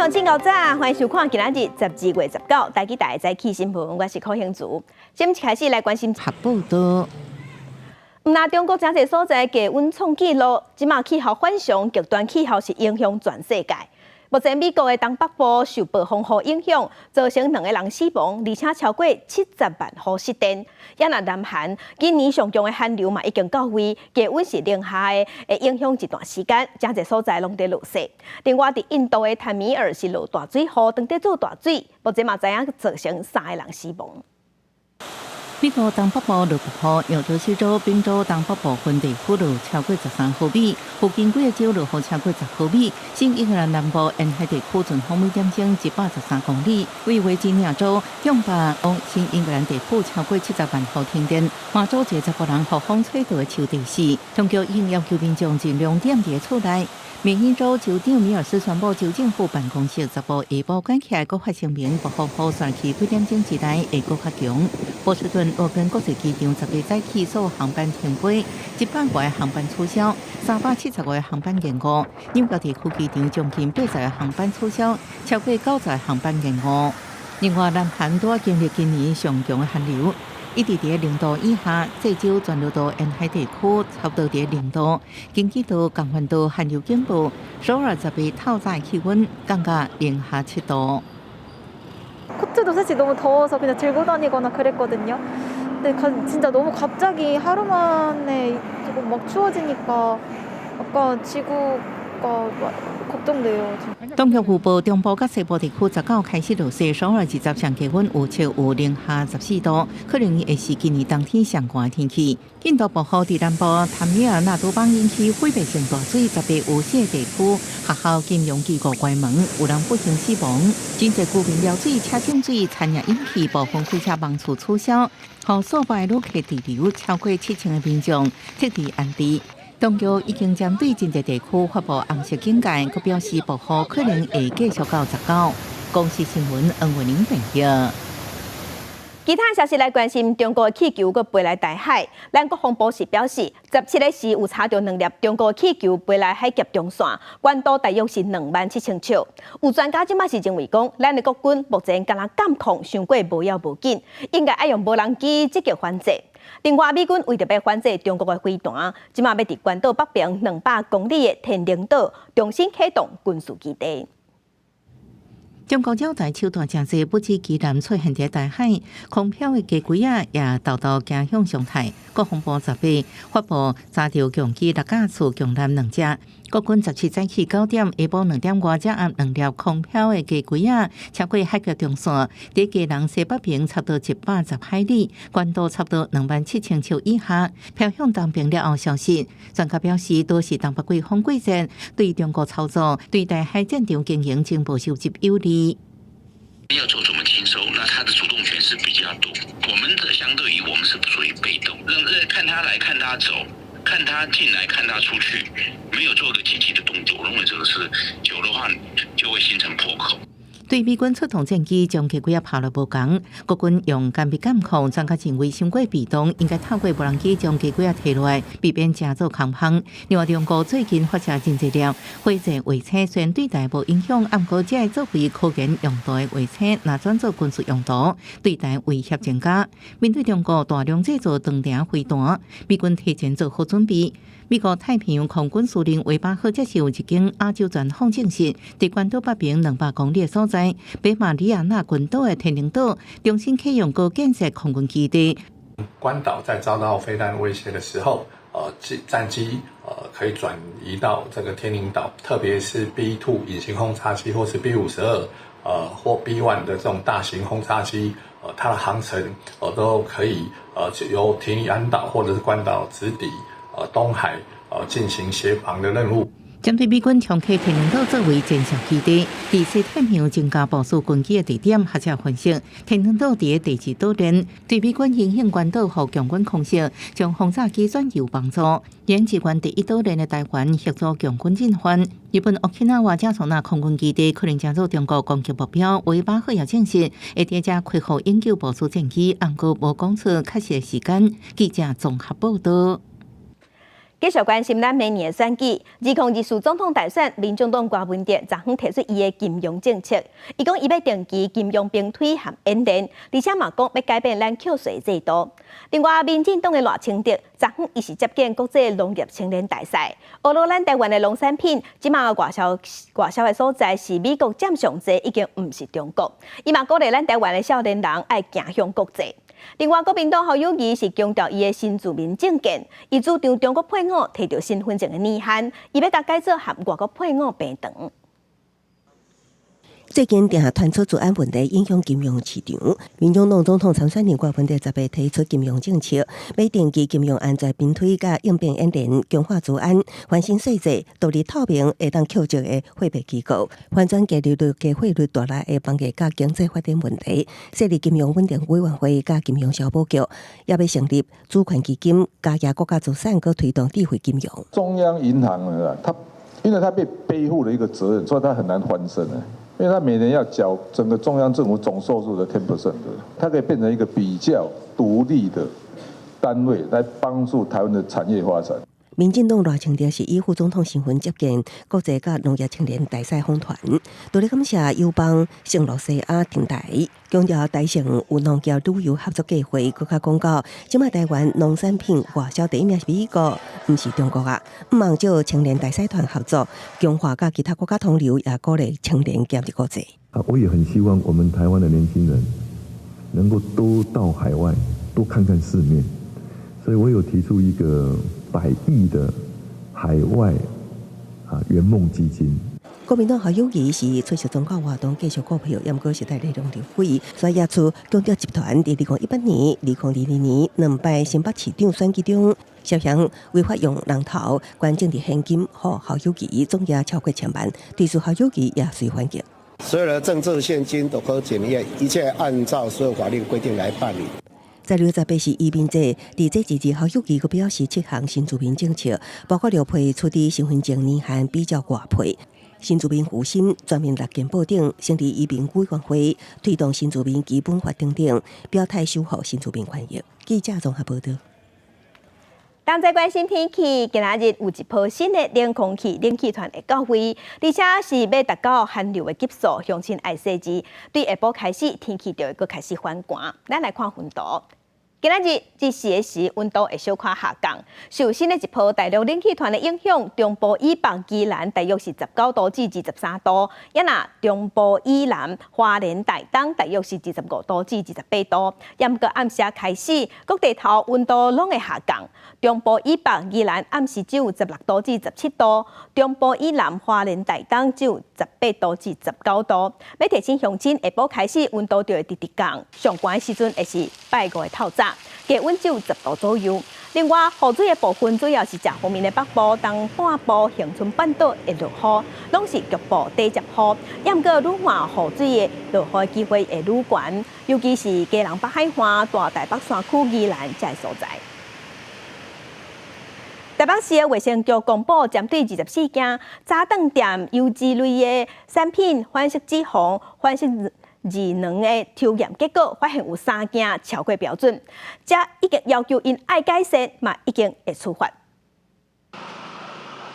上正到早，欢迎收看今仔日12月19，台记台早起新闻，我是柯兴竹。先开始来关心合报道。毋但中国真侪所在低温创纪录，即马气候反常，极端气候是影响全世界。目前美国的东北部受暴风雨影响，造成2个人死亡，而且超过70万户失电。也那南韩今年上强的寒流嘛已经到位，低温是零下的，会影响一段时间，真侪所在拢在落雪。另外，伫印度的坦米尔是落大水，雨当地做大水，目前嘛知影造成3个人死亡。美国东北部落雨，纽泽西州、宾州东北部分地区落超过13毫米，附近几个州落雨超过10毫米。新英格兰南部沿海地区阵风每点钟113公里。为维吉尼亚州、向北往新英格兰地区超过70万户停电，马州70个人被风吹倒树地死。当局已经要求民众尽量踮伫厝内。缅因州州长米尔斯宣布，州政府办公室10部下晡关起来，各发声明，保护雨伞期几点钟之内会更较强。波士顿洛根国际机场10日早起所有航班停飞，100个航班取消，370个航班延误。纽约地区机场将近80个航班取消，超过90个航班延误。另外，南韩都经历今年上强的寒流。一直伫0度以下，济州全陆道沿海地区差不多伫0度，京畿道、江原道寒流警报，首尔10日透早气温降到零下7度。 코트도 사실 너무 더워서 그냥 들고 다니거나 그랬거든요. 근데 진짜 너무 갑자기 하루 만에 조금 막 추워지니까 약간 지구가 걱정돼요. 当局预报，中部甲西部地区19开始落雪，首尔20上低温有超有零下14度，可能会是今年冬天上寒的天气。印度暴雨伫南部坦米尔纳都邦引起毁灭性大水，10个有雪地区学校金融机构关门，有人不幸死亡。真侪居民了水、车种水产业引起部分开车盲处取消，互数百旅客滞留，超过7000个民众撤离安置。 当局已经针对真侪地区发布红色警戒，佮表示暴雨可能会继续到19。公司新闻恩为您报道。其他消息来关心，中国的气球佮飞来台海。咱国防部是表示，17日时有查到2粒中国气球飞来海峡中线，高度大约是27000尺。有专家即马是认为讲，咱的国军目前敢若监控伤过无要无紧，应该要用无人机积极反制。 另外，美军为着要反制中国的飞弹，即马要伫关岛北边200公里的天灵岛重新启动军事基地。 中国鸟在手段真济，不止机南出现伫台海，空飘的鸡龟也豆豆行向上台。国防部10日发布查到强机6架次，强南2只。国军17早起9点，下晡2点外才按2粒空飘的鸡龟超过海峡中线，伫基南西北平差不多110海里，高度差不多27000尺以下，飘向东边了后消息。专家表示，都是东北季风季节对中国操作，对台海战场经营进步收集有利。 要做怎么轻收，那他的主动权是比较多。我们的相对于我们是属于被动，看他来看他走，看他进来看他出去，没有做个积极的动作。我认为这个是久的话就会形成破口。 对美军出动战机将其几拍落无共，国军用干闭监控，专家认为伤过被动，应该透过无人机将其几摕落来，避免加做空碰。另外，中国最近发射真侪粒火箭卫星，虽然对台无影响，暗过只会作为科研用途的卫星，若转做军事用途，对台威胁增加。面对中国大量制造长程飞弹，美军提前做好准备。 美国太平洋空军司令韦巴赫接受一间亚洲专访证实，伫关岛北边200公里的所在，北马里亚纳群岛的天灵岛重新启用过建设空军基地。关岛在遭到飞弹威胁的时候，战机可以转移到这个天灵岛，特别是 B2 隐形轰炸机或是 B52或 B1 的这种大型轰炸机，它的航程都可以由天里安岛或者是关岛直抵。 东海进行协防的任务。针对美军重启天灵岛作为战术基地，伫西太平洋增加部署军机的地点，学者分析，天灵岛伫地质岛链，对美军新兴关岛和强军空袭，将轰炸机转有帮助。连支援第一岛链的台湾协助强军进犯。日本沖縄加索纳空军基地可能加入中国攻击目标。韦巴赫也证实，会伫遮开放研究部署战机，暗过无讲出确实的时间。记者综合报道。继续关心咱明年的选举，2024总统大选，民众党郭文哲昨昏提出伊的金融政策，伊讲伊要定期金融并推和演练，而且嘛讲要改变咱扣税制度。另外，民进党的赖清德昨昏伊是接见国际农业青年大赛，学了咱台湾的农产品，即马外销的所在是美国占上济，已经毋是中国。伊嘛鼓励咱台湾的少年人爱行向国际。另外，国民党侯友宜是强调伊的新住民政见，伊主张中国配偶摕到身份证的年限，伊要甲改造和外国配偶平等。最近定下传出治安问题影响金融市场，民众党总统参选人郭文哲10日提出金融政策，要定期金融安全并推甲应变演练，强化治安，翻新税制，独立透明，会当扣税的货币机构，翻转加利率、加汇率带来的房价甲经济发展问题。设立金融稳定委员会甲金融消保局，也要成立主权基金，加强国家资产，搁推动智慧金融。中央银行呢，因为它被背负了一个责任，所以它很难翻身呢。因为它每年要缴整个中央政府总收入的10%的，它可以变成一个比较独立的单位，来帮助台湾的产业发展。民进党赖清德是以副总统身份接见国际甲农业青年大赛访团，除了感谢友邦圣罗西亚停台，强调台省有农业旅游合作计划，佮较公告，即卖台湾农产品外销第一名是美国，毋是中国啊！毋忙借青年大赛团合作，强化甲其他国家同流，也鼓励青年加入国际。我也很希望我们台湾的年轻人能够多到海外，多看看世面，所以我有提出一个100亿的海外圆梦基金。国民党侯友宜是出席宗教活动继续股票，也毋过是带内容流费，所以也出强调集团伫2018年、2022年2摆新北市长选举中，涉嫌违法用人头关政治现金，互侯友宜总额超过1000万，对此侯友宜也随反击。所有的政治现金都可检验，一切按照所有法律规定来办理。在68是移民制，伫这之后，侯友宜佮表示7项新住民政策，包括6批出的身份证年限比较外批。新住民护心全面立健保证，成立移民委员会，推动新住民基本法等等，表态守护新住民权益。记者综合报道。当在关心天气，今仔日有一波新的冷空气冷气团会到位，而且是要达到寒流的级数，乡亲爱洗衣。对下晡开始，天气就会开始反寒。咱来看温度。今仔日日时的时温度会小可下降，受新的一波大陆冷气团的影响，中部以北、宜兰大约是19度至23度，也那中部以南、花莲、台东大约是25度至28度。也毋过暗时开始，各地头温度拢会下降。中部以北、宜兰暗时只有16度至17度，中部以南、花莲、台东只有18度至19度。要提醒乡亲，下晡开始温度就会直直降，上悬的时阵会是拜五的透早。低温只有10度左右。另外，雨水的部分主要是正方面的北部、东半部、恒春半岛会落雨，拢是局部低接雨。也毋过，愈晚雨水的落雨机会会愈悬，尤其是基隆北海岸、大台北山区、宜兰这所在。台北市的卫生局公布，针对24件早顿店优质类的产品反式脂肪、反式2能的抽验结果，发现有3件超过标准，这已经要求因爱改善，嘛已经会处罚。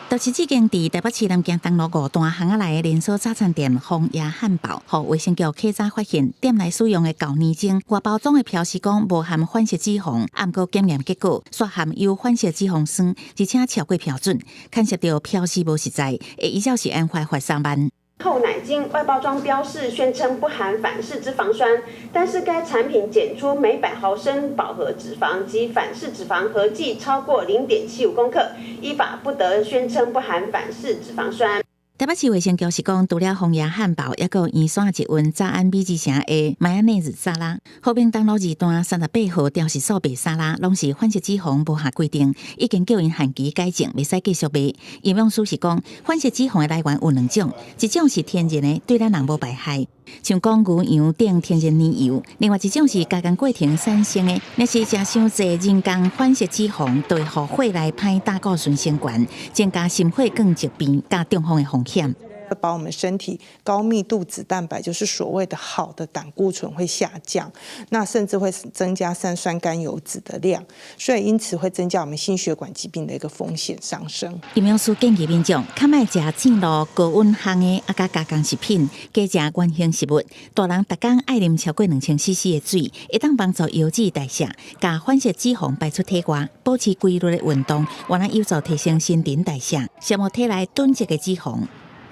就是这间伫台北市南京东路5段巷仔内的连锁早餐店丰雅汉堡，互卫生局稽查发现，店内使用的旧年精外包装的标示讲无含反式脂肪，按过检验结果说含有反式脂肪酸，而且超过标准，牵涉到标示无实在，会依照是按罚3万。厚奶精外包装标示宣称不含反式脂肪酸，但是该产品检出每100毫升饱和脂肪及反式脂肪合计超过0.75公克，依法不得宣称不含反式脂肪酸。台北市卫生局是讲，除了丰雅汉堡，也有圆山一温早安美之城的麦安内日沙拉，后边东路2段38号调是素白沙拉，拢是反式脂肪无合规定，已经叫因限期改正，袂使继续卖。营养师是讲，反式脂肪的来源有2种，一种是天然的，对咱人无败害，像讲牛羊顶天然泥油；另外一种是加工过程产生的，若是食伤济人工反式脂肪，就会互血内歹胆固醇升悬，增加心血管疾病加中风的风险。会把我们身体高密度脂蛋白，就是所谓的好的胆固醇会下降，那甚至会增加三酸甘油脂的量，所以因此会增加我们心血管疾病的一个风险上升。营养师建议民众较莫食煎卤、高温烘的甲加工食品，加食原型食物。大人逐天爱啉超过2000cc 的水，会当帮助油脂代谢，甲反式脂肪排出体外，保持规律的运动，原来有助提升新陈代谢，消磨体内囤积的脂肪。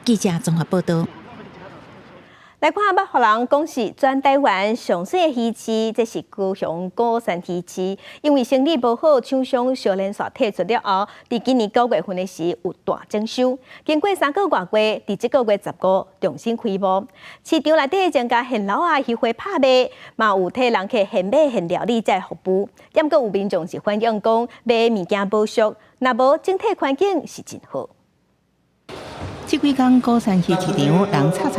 记者综合报道。来看要互人讲是全台湾上水的鱼市，这是高雄高山鱼市，因为生意无好，厂商小连续退出了后，伫今年9月份的时有大增收。经过3个月，伫这个月15重新开幕。市场内底增加现捞鱼花拍卖，嘛有替人客现买现料理再服务。也毋过有民众是反映讲买物件无俗，若无整体环境是真好。这几天高山鱼市场人吵，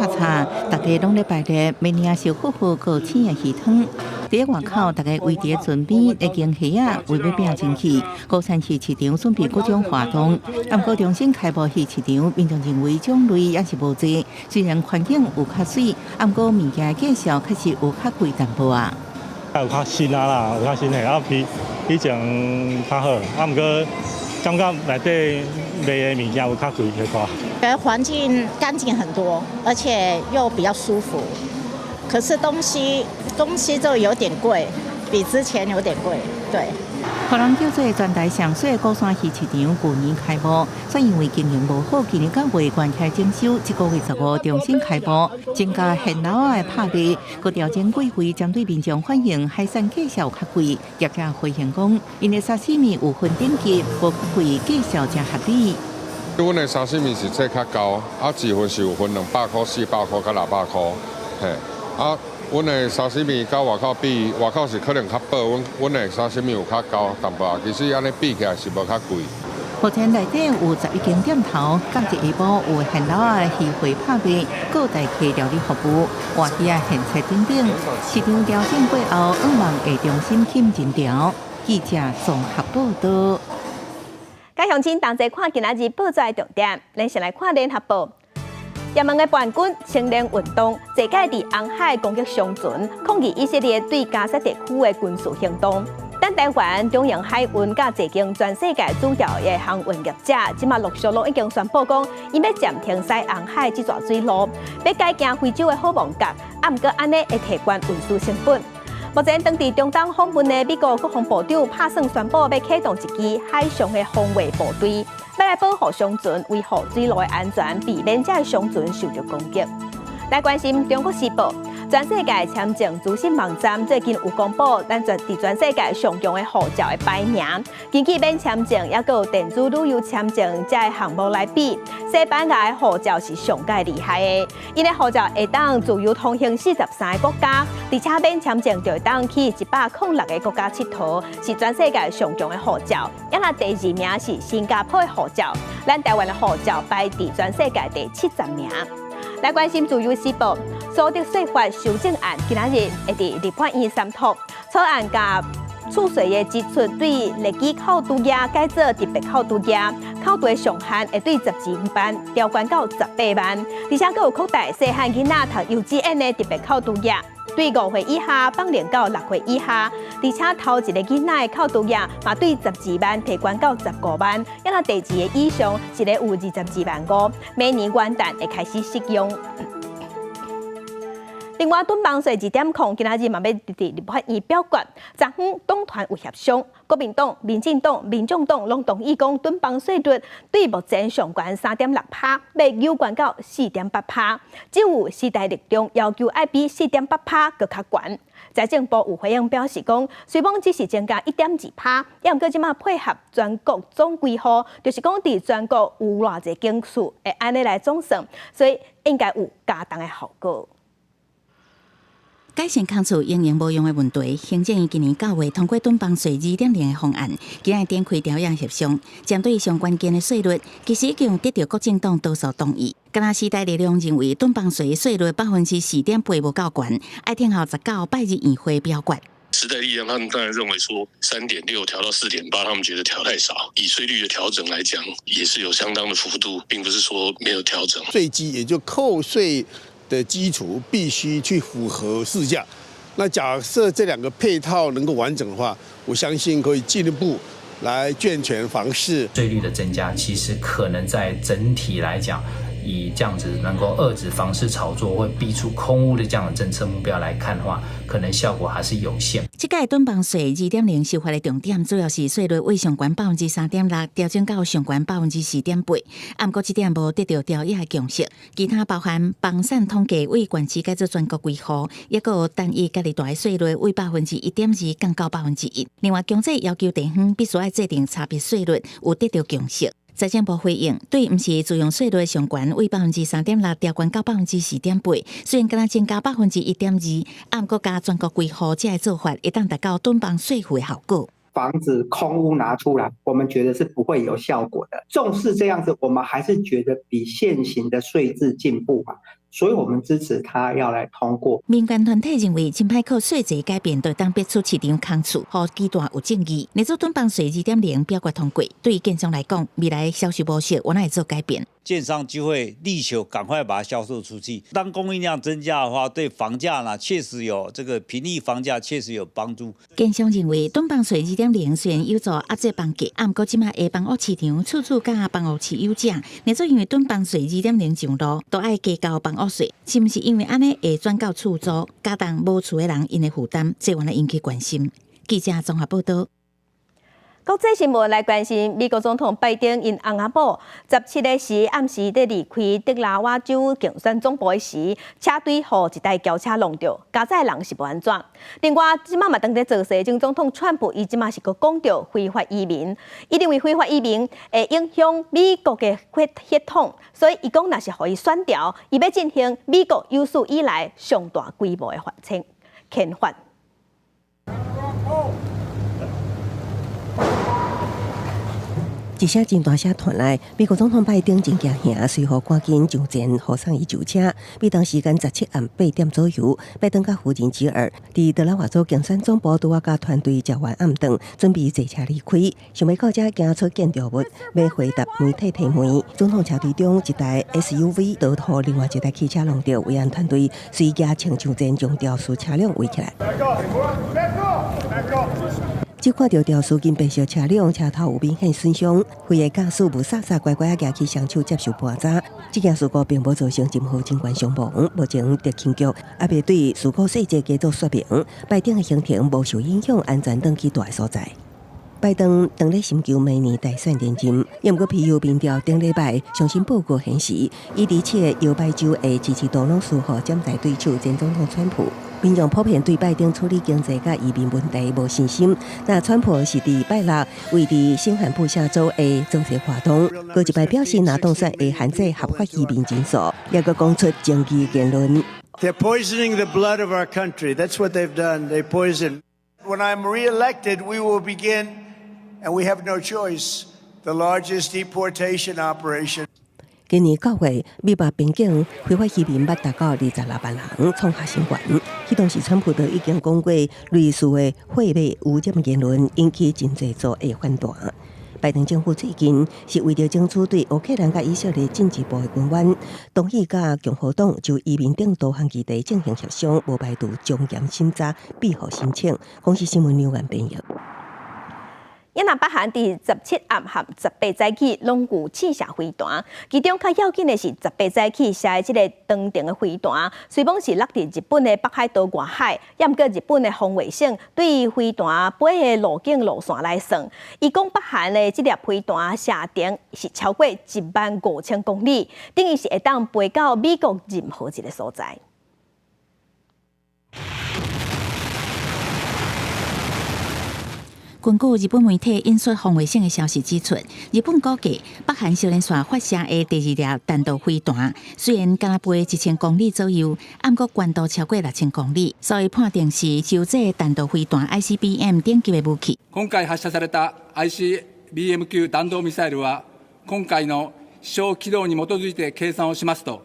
大家拢咧排列明年小夫妇过青的鱼汤。伫外口，大家围伫船边咧拣虾啊，为要拼进去。高山鱼市场准备各种活动，不过重新开幕鱼市场，民众认为种类也是无济。虽然环境有较水，不过物件介绍确实有较贵淡薄啊。有较新啦，有较新的，比前较好，不过感觉内底卖的物件有较贵些多。觉得环境干净很多，而且又比较舒服。可是东西就有点贵，比之前有点贵，对。互人叫做全台上水的高山鱼市场去年开幕，却因为经营无好，今年9月关开征收，这个月15重新开幕，增加现捞的拍卖，佮调整贵费，针对民众反映海产介绍较贵，业者回应讲，因为沙西米有分等级，无较贵，介绍才合理。阮的沙西米是这较高，一份是有分200块、400块、甲600块，嘿，阮的沙西米甲外口比，外口是可能较薄，阮的沙西米有较高淡薄，其实安尼比起来是无较贵。目前内底有11间店头，甲一下晡有现捞的鱼会拍卖，各代客料理服务，活鱼啊现菜等等。市场调整过后，希望会重新起真调。记者综合报道。该乡亲同齐看今仔日报纸的重点，咱先来看联合报。也门的叛军青年运动，坐界伫红海攻击商船，抗议以色列对加沙地区的军事行动。但台湾中洋海运甲一间全世界主要的航运业者，即马陆续已经宣布讲，伊要暂停西红海这条水路，要改行非洲的好望角，毋过安尼会提悬运输成本。目前当地中东访问的美国国防部长拍算宣布要启动一支海上的防卫部队，要来保护商船，维护水路的安全，避免这商船受到攻击。来关心中国时报。全世界签证资讯网站最近有公布，咱全世界上强的护照的排名，根据免签证也有电子旅游签证这个项目来比，西班牙的护照是上界厉害的，因的护照会当自由通行43个国家，而且免签证就会当去106个国家佚佗，是全世界上强的护照。也那第2名是新加坡的护照，咱台湾的护照排伫全世界第70名。来关心自由时报，所得税法修正案今仔日会伫立法院3读，草案甲厝税的支出对累计扣除额改做特别扣除额，扣除的上限会对12万调悬到18万，而且佫有扩大细汉囡仔读幼稚园的特别扣除额，对5岁以下放连到6岁以下，而且头一个囡仔的扣除额嘛对12万提悬到15万，也那第2个以上一个有22万5，明年元旦会开始适用。另外，囤房税2点控今仔日嘛要伫立法院表决，昨昏党团有协商，国民党、民进党、民众党拢同意讲囤房税率对目前上悬3.6%，要扭悬到4.8%，只有时代力量要求爱比4.8%更较悬。财政部有回应表示讲，虽望只是增加1.2%，也毋过即马配合全国总规划，就是讲伫全国有偌济间厝会安尼来总算，所以应该有加重的效果。改善康厝营营无用的问题，行政院今年9月通过囤房税2.0的方案，今日展开调研协商，针对上关键的税率，其实已经得到各政党多数同意。敢若时代力量认为囤房税税率4.8%无够悬，爱听候19拜日议会表决。时代力量他们当然认为说3.6调到4.8，他们觉得调太少。以税率的调整来讲，也是有相当的幅度，并不是说没有调整。税基也就扣税的基础必须去符合市价。那假设这两个配套能够完整的话，我相信可以进一步来健全房市。税率的增加，其实可能在整体来讲，以这样子能够遏制房市炒作或逼出空屋的这样的政策目标来看的话，可能效果还是有限。这届囤房税2.0修法的重点，主要是税率为上悬3.6%调整到上悬4.8%。不过这点无得到调查共识，其他包含房产统计为县市改做全国规划，也有单一家己大的税率为1.2%降到1%。另外，经济要求地方必须要制定差别税率，有得到共识。财政部回应，对不是自用税率上悬为3.6%调悬到4.8%，虽然敢增加1.2%，不过加全国规划这个做法，会当达到囤房税负的效果。房子空屋拿出来，我们觉得是不会有效果的。重视这样子，我们还是觉得比现行的税制进步嘛，所以我们支持他要来通过。民间团体认为，真歹靠税制改变，对当逼出市场空处，和极端有正义。你做囤房税2.0表决通过，对于建商来讲，未来销售模式我哪会做改变？建商就会力求赶快把它销售出去。当供应量增加的话，对房价呢确实有这个平抑房价，确实有帮助。建商认为，囤房税2.0虽然有助压制房价，不过即马下房屋市场处处甲房屋持有者，你做因为囤房税2.0上路，都爱加交房屋税，是不是因为安尼会转到厝租，加重无厝的人因的负担，这原来引起关心。记者综合报道。国际新闻来关心，美国总统拜登因翁仔某17日时暗时在离开德拉瓦州竞选总部时，车队互一台轿车弄着，加载人是无安全。另外，即马嘛当在做事，前总统川普伊即马是阁讲着非法移民，伊认为非法移民会影响美国的血统，所以伊讲若是互伊选调，伊要进行美国有史以来上大规模的遣返。一车真大车团来，美国总统拜登真惊吓，随后赶紧上前护送伊上车。美当时间17暗8点左右，拜登甲夫人吉尔伫德拉瓦州竞选总部拄甲团队食完暗顿，准备坐车离开。想要到这行出建筑物，要回答媒体提问。总统车队中一台 SUV 倒互另外一台汽车弄着，维安团队随驾请上前将肇事车辆围起来。只看到肇事金白色车辆车头有明显损伤，非的驾驶无傻傻乖乖举起双手接受盘查。这件事故并无造成任何警官伤亡。目前特勤局还未对事故细节加做说明。拜登的行程无受影响，安全登去大所在。拜登当咧寻求明年大选连任，不过皮尤民调顶礼拜上新报告显示，伊而且摇摆州的支持度拢输予潜在对手前总统川普。民众普遍对拜登处理经济甲移民问题无信心。那川普是伫拜六为伫新罕布夏州的造势活动，过一摆表示，若当选会限制合法移民人数，也个讲出争议言论。They're poisoning the blood of our country. That's what they've done. They poison. When I'm re-elected, we will begin, and we have no choice, the largest deportation operation. 今年9月，美国边境非法移民捌达到26万人，创下新高。迄当时，川普都已经讲过，类似的贿赂污染言论引起真济组的反弹。拜登政府最近是为着争取对乌克兰甲以色列进一步的军援，同意甲共和党就移民等多项议题进行协商，无排除将严审查庇护申请。公司新闻neu员编译。越南北韩伫17暗和18早起拢有试射飞弹，其中较要紧的是18早起射的这个长程的飞弹，虽讲是落伫日本的北海道外海，也毋过日本的防卫省对飞弹飞的路径路线来算，伊讲北韩的这粒飞弹射程是超过15000公里，等于是会当飞到美国任何一个所在。根据日本媒体引述防卫省的消息指出，日本估计北韩少年线发射的第2粒弹道飞弹，虽然敢飞1000公里左右，不过高度超过6000公里，所以判定是就这弹道飛彈 ICBM 等級的武器。今回発射された ICBM 級弾道ミサイルは、今回の小軌道に基づいて計算をしますと、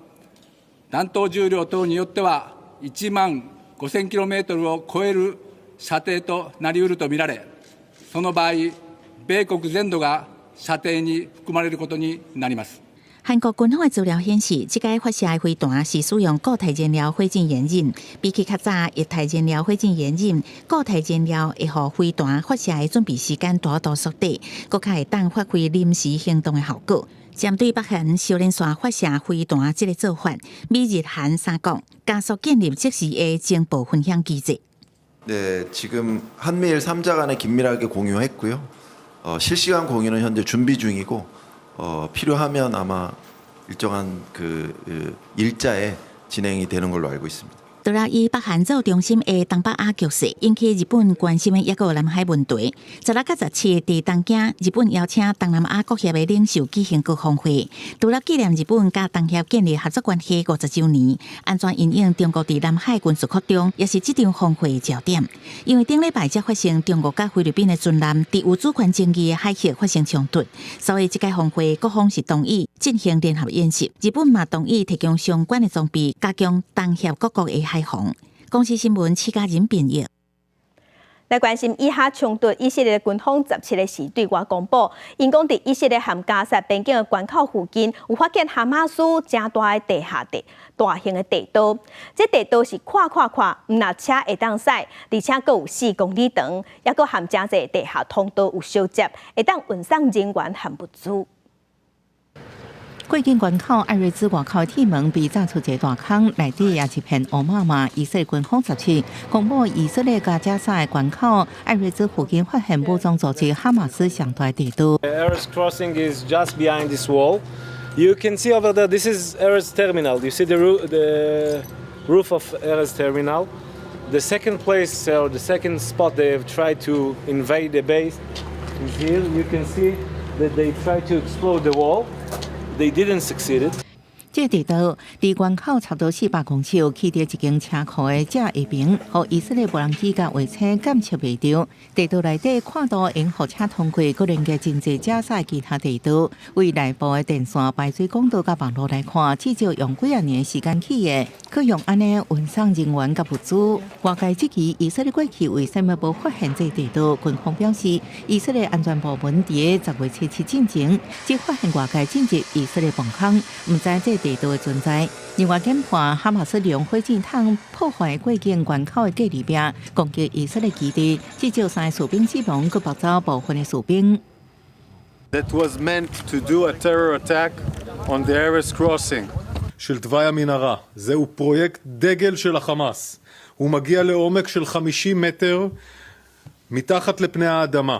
弾頭重量等によっては1万5000kmを超える射程となり得るとみられ、その場合、米国全土が射程に含まれることになります。韩国军方的资料显示，这个发射的飞弹是使用固态燃料火箭延引，比起较早液态燃料火箭延引，固态燃料会让飞弹发射的准备时间大大缩短，更加会当发挥临时行动的效果。针对北韩小连续发射飞弹这个做法，美日韩三国加速建立即时的情报分享机制。 네, 지금 한미일 3자 간에 긴밀하게 공유했고요. 실시간 공유는 현재 준비 중이고 필요하면 아마 일정한 일자에 진행이 되는 걸로 알고 있습니다. 除了以北韩做中心的东北亚局势引起日本关心的一个南海问题，16到17在东京，日本邀请东南亚国协的领袖举行高峰会，除了纪念日本甲东协建立合作关系50周年，安怎因应中国在南海军事扩张，也是这场峰会的焦点。因为顶礼拜才发生中国甲菲律宾的军舰在有主权争议的海峡发生冲突，所以这届峰会各方是同意进行联合演习，日本嘛同意提供相关的装备，加强东协各国的海防。公司新闻七家人编译。来关心以下冲突，以色列军方17日时对外公布，因讲伫以色列含加沙边境的关口附近，有发现哈马斯正大的地下地、大型的地道。这地道是看，唔那车会当驶，而且阁有4公里长，也阁含真侪地下通道有相接，会当运送人员和物资。 过境关口艾瑞兹外口的铁门被炸出一个大坑，内底也一片乌麻麻。以色列军方17公布，以色列加加沙的关口艾瑞兹附近发现武装组织哈马斯上大地道。Erez crossing is just behind this wall. You can see over there. This is Erez terminal. You see the roof of Erez terminal. The second place or the second spot they have tried to invade the base is here. You can see that they tried to explode the wall. They didn't succeed. 这地道离关口差不多400公尺，起伫一间车库的正下边，和以色列无人机甲卫星监测袂到。地道内底看到用火车通过，佮连接真侪加沙其他地道。为内部的电线、排水管道甲网络来看，至少用几啊年时间起的，可用安尼运送人员甲物资。外界质疑以色列过去为什么无发现这地道？军方表示，以色列安全部门伫10月7日进前，即发现外界进入以色列防空，唔知这地道的存在。另外检判哈马斯利用火箭筒破坏过境关口的隔离壁，攻击以色列基地，至少3个士兵死亡，佮拔走部分的士兵。That was meant to do a terror attack on the Erez crossing. של תוואי המנהרה. זהו פרויקט דגל של החמאס. הוא מגיע לעומק של 50 מטר מתחת לפני האדמה.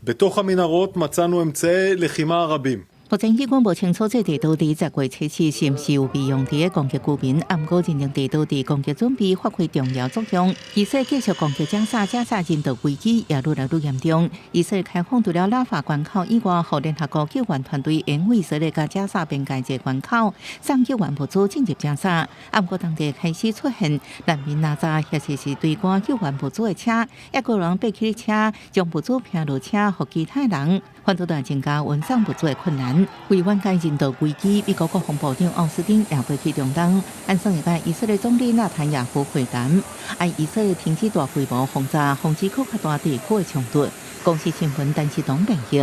בתוך המנהרות מצאנו אמצעי לחימה רבים. 目前机关无清楚这地道伫10月7日是毋是有被用伫攻击居民，不过认定地道伫攻击准备发挥重要作用。以色列继续攻击加沙人道危机也愈来愈严重。以色列开放除了拉法关口以外，互联合国救援团队援为以色列甲加沙边界这关口送救援物资进入加沙。不过当地开始出现难民拉闸，或者是对赶救援物资的车，也有人爬起车将物资拼落车，互其他人。反倒来增加运送物资的困难。为缓解人道危机，美国国防部长奥斯汀也飞去中东，按上礼拜以色列总理纳坦雅胡会谈，爱以色列停止大规模轰炸，防止更较大地区的冲突。公司新闻陈志东编译。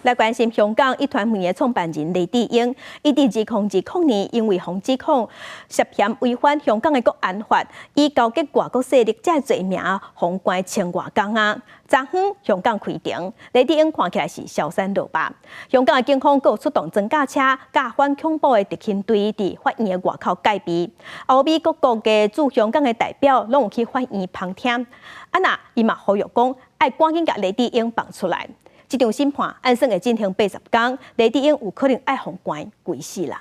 来关心香港一团媒的创办人李志英，伊伫2010年因为防指控涉嫌违反香港的国安法，以勾结外国势力这罪名，封关10外工啊。昨昏香港开庭，李志英看起来是消散落败。香港的警方阁出动装甲车，甲反恐怖的特勤队伫法院的外口戒备。欧美各国的驻香港的代表拢有去法院旁听，那伊嘛呼吁讲，爱赶紧甲李志英放出来。这场审判按算会进行80天，李志英有可能爱封关几世人。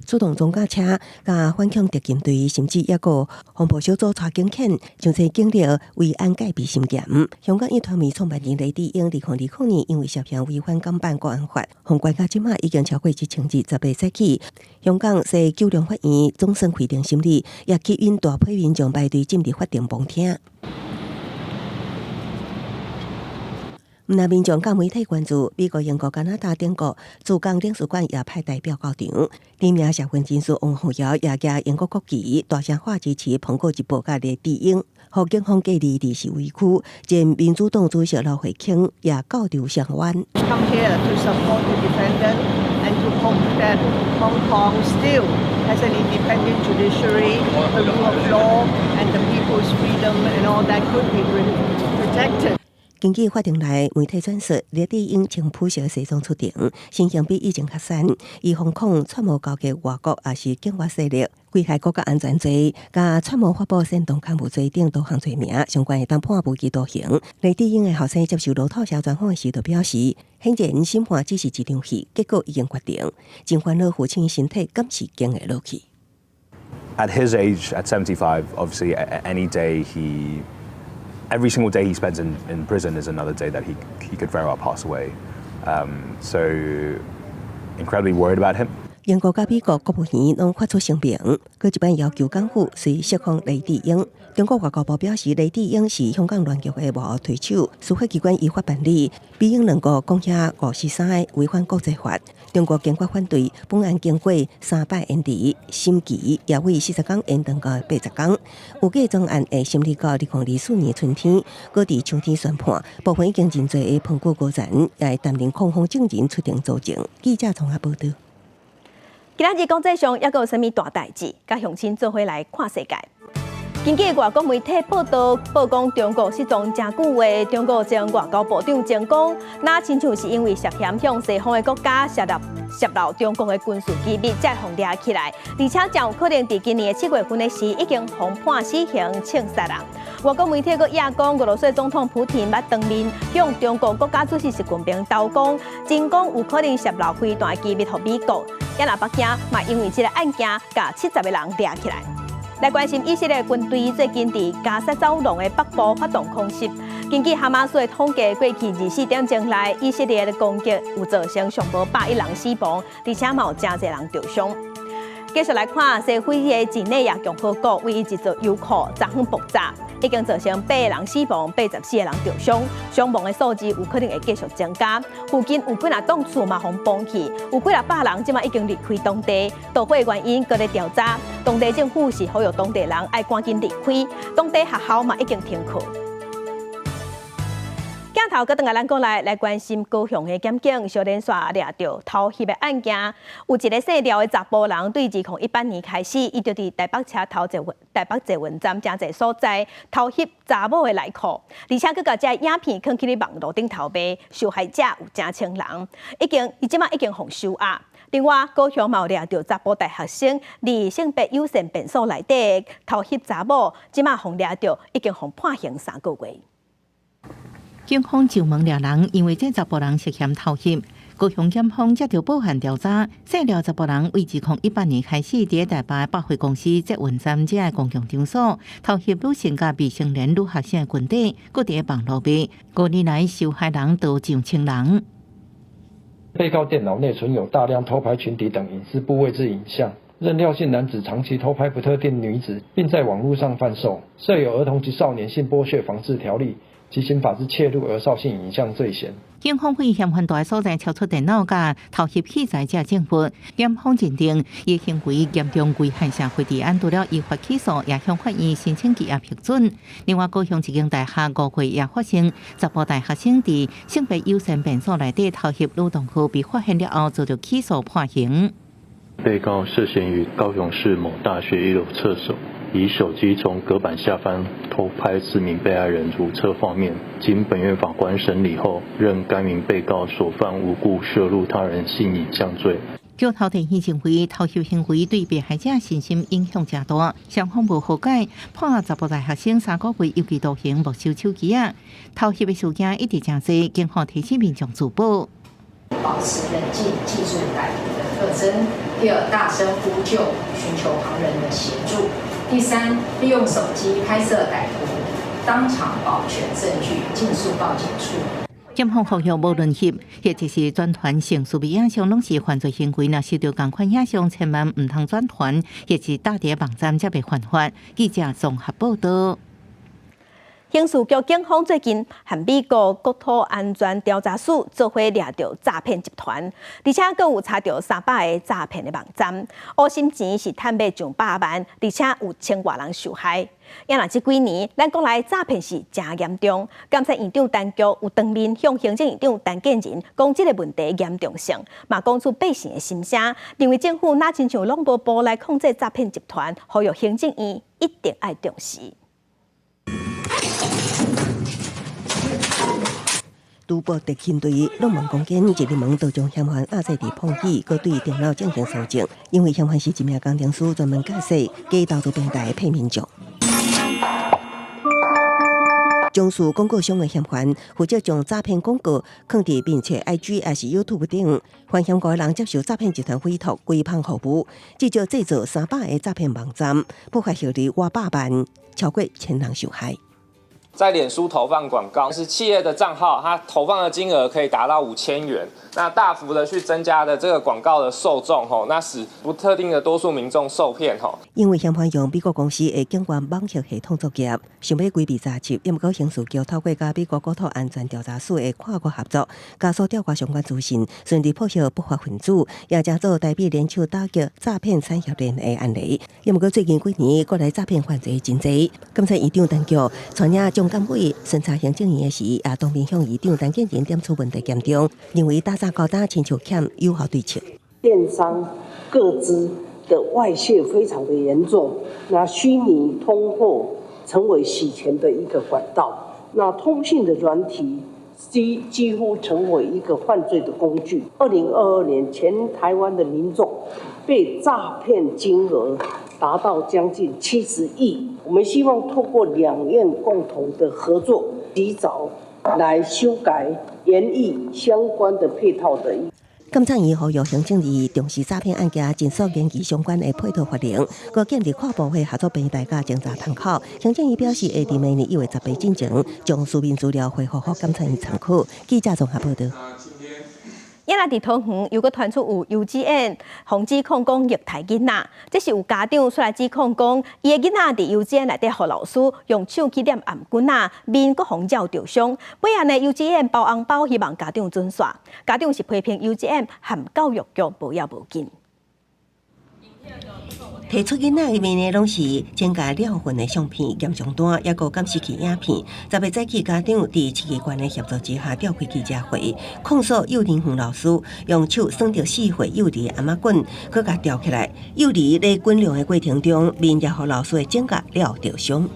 出动装甲车、甲反恐特勤队，甚至也个防暴小组带警犬，将这警力为安戒备森严。香港一团媒创办人李志英2020年因为涉嫌违反港版国安法，封关到即马已经超过1千日，10月起，香港市九龙法院终审开庭审理，也吸引大批民众排队进入法庭旁听。那民众甲媒体关注，美国、英国、加拿大等国驻港领事馆也派代表到场。知名社运人士王宏尧也举英国国旗，大声话支持《苹果日报》甲李智英，互警方隔离伫示威区。前民主党主席刘慧卿也告调上湾。Come here to support the defendant and to hope that Hong Kong still has an independent judiciary, the rule of law, and the people's freedom and all that could be protected. 根据法庭内媒体转述，李智英穿普色西装出庭，形象比以前较瘦，伊惶恐串谋交给外国也是境外势力，危害国家安全罪，加串谋发布煽动刊物罪等多项罪名，相关会当判无期徒刑。李智英的后生接受路透社专访时就表示，显然审判只是一场戏，结果已经决定，真烦恼父亲身体敢是经会落去。At his age, at 75, obviously any day every single day he spends in prison is another day that he could very well pass away. So incredibly worried about him. 英国甲美国国务院拢发出声明，佮一般要求港府随释放李智英。中国外交部表示，李智英是香港乱局的幕后推手，司法机关依法办理。美英两国讲遐543违反国际法，中国坚决反对。本案经过3摆延迟，审期也为40天延长到80天。有计总案会审理到2024年春天，搁伫秋天宣判。部分已经真侪的澎湖高层也会担任控方证人出庭作证。记者综合报道。今仔日国际上还有啥物大代志？甲乡亲做伙来看世界。根据外国媒体报道，报讲中国失踪真久的中国前外交部长曾讲，那亲像是因为涉嫌向西方的国家泄露中国的军事机密，才互抓起来，而且真有可能伫今年的7月份的时已经被判死刑枪杀人。外国媒体佫也讲，俄罗斯总统普京捌当面向中国国家主席习近平投讲，真讲有可能泄露飞弹机密予美国。也若北京嘛，因为这个案件，甲70个人抓起来。来关心以色列军队最近伫加沙走廊的北部发动空袭。根据哈马斯的统计，过去24点钟内，以色列的攻击有造成上无101人死亡，而且嘛有真侪人受伤。继续来看，西非的几内亚共和国为一座油库昨昏爆炸，已经造成8个人死亡，84个人受伤，伤亡的数字有可能会继续增加。附近有几啊栋厝嘛被崩去，有几啊百人即马已经离开当地。导火原因搁咧调查，当地政府是呼吁当地人爱赶紧离开，当地学校嘛已经停课。镜头搁等下咱过来关心高雄的检警小连续抓到偷袭的案件，有一个姓廖的查甫人，对2018年开始，伊就伫台北车头台北捷运站真侪所在偷袭查某的内裤，而且佮甲这影片放去咧网络顶头卖，受害者有成千人，伊即马已经互收押。另外，高雄嘛有抓到查甫大学生，伫性别友善便所内底偷袭查某，即马互抓到，已经互判刑3个月。警方就问抓人，因为这查甫人涉嫌偷袭。高雄检方接到报案调查，姓廖查甫人为2018年开始伫台北百货公司捷运站这公共场所偷袭女性甲未成年女学生的群体，搁伫网络卖。5年来，受害人都上千人。被告电脑内存有大量偷拍群体等隐私部位之影像。任廖姓男子长期偷拍不特定女子，并在网络上贩售，设有儿童及少年性剥削防治条例。其刑法之窃录儿少性影像罪嫌。警方为嫌犯大所在超出电脑甲偷袭器材者证物，检方认定伊行为严重危害社会治安，除了依法起诉，也向法院申请羁押批准。另外，高雄一间大学5月也发生查甫大学生伫性别友善便所内底偷袭女同学，被发现了后，遭到起诉判刑。被告涉嫌于高雄市某大学1楼厕所，以手机从隔板下方偷拍4名被害人如厕方面。经本院法官审理后，认该名被告所犯无故摄入他人性影像罪。叫偷电视行为、偷袭行为对被害者身心影响较大，双方无和解，判查甫大学生3个月有期徒刑，没收手机啊。偷袭的事件一直真多，警方提醒民众自保。保持冷静，记住歹徒的特征。第二，大声呼救，寻求旁人的协助。第三，利用手机拍摄歹徒，当场保全证据，尽速报警处。检方呼吁无论协，或者是转传性输入影像，拢是犯罪行为。若收到同款影像，千万唔通转传，或是打伫网站才袂犯法。记者综合报道。刑事局警方最近和美国国土安全调查署做伙抓到诈骗集团，而且更有查到300个诈骗的网站，乌心钱是赚买上100万，而且有1000多人受害。也若这几年，咱国内诈骗是真严重。监察院长陈菊有当面向行政院长陈建仁讲这个问题严重性，嘛讲出百姓的心声，认为政府若亲像拢无部来控制诈骗集团，呼吁行政院一定要重视。拄报特勤队落门攻坚，一入门就将嫌犯压在地碰起，搁对电脑进行搜证。因为嫌犯是一名工程师，专门驾驶假投资平台骗民众。中视广告商的嫌犯负责将诈骗广告放伫并且 IG 也是 YouTube 顶，犯嫌个人接受诈骗集团委托规范服务，至少制作300个诈骗网站，破坏效率逾100万，超过1000人受害。在脸书投放广告是企业的账号，它投放的金额可以达到5000元，那大幅的去增加的这个广告的受众那使不特定的多数民众受骗因为嫌犯用美国公司的警官网络系统作业，想要规避查缉，因过刑事局透过甲美国国土安全调查署的跨国合作，加速调查相关资讯，顺利破获不法分子，也将做台币联手打击诈骗产业链的案例。因过最近几年国内诈骗犯罪真多，监察院长陈菊传领中监会审查行政院的时，也当面向院长陈建仁点出问题严重，认为打诈高单亲像欠有效对策。电商个资的外泄非常的严重，那虚拟通货成为洗钱的一个管道，那通信的软体几乎成为一个犯罪的工具。2022年，全台湾的民众被诈骗金额达到将近70亿。我们希望透过两院共同的合作，及早来修改、研议相关的配套的。监察院呼吁行政院重视诈骗案件，尽速研究相关的配套法令，搁建立跨部会合作平台甲侦查窗口。行政院表示，会伫明年1月10日进前，将书面资料回复给监察院参考。记者综合报道。也来伫桃园又搁传出有幼稚园防指控讲虐待囡仔，这是有家长出来指控讲，伊的囡仔伫幼稚园内底，互老师用手去捏颔棍仔，面搁互照着伤。背后呢，幼稚园包红包，希望家长准煞。家长是批评幼稚园和教育局无要无紧。提出囡仔的面呢，拢是增加了痕的相片，严重单，也个监视器影片。10月早起，家长伫市机关的协助之下，召开记者会，控诉幼儿园老师用手耍着4岁幼儿的阿妈棍，佮甲吊起来。幼儿在滚量的过程中，面也互老师的指甲了着伤。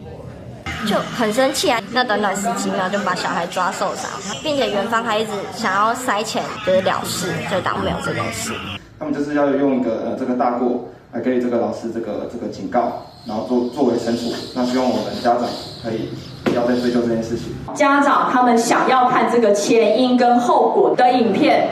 就很生气啊！那短短17秒就把小孩抓受伤，并且园方还一直想要塞钱，就是了事，就当没有这件事。他们就是要用一个这个大过来给这个老师这个警告，然后作为惩处。那希望我们家长可以不要再追究这件事情。家长他们想要看这个前因跟后果的影片，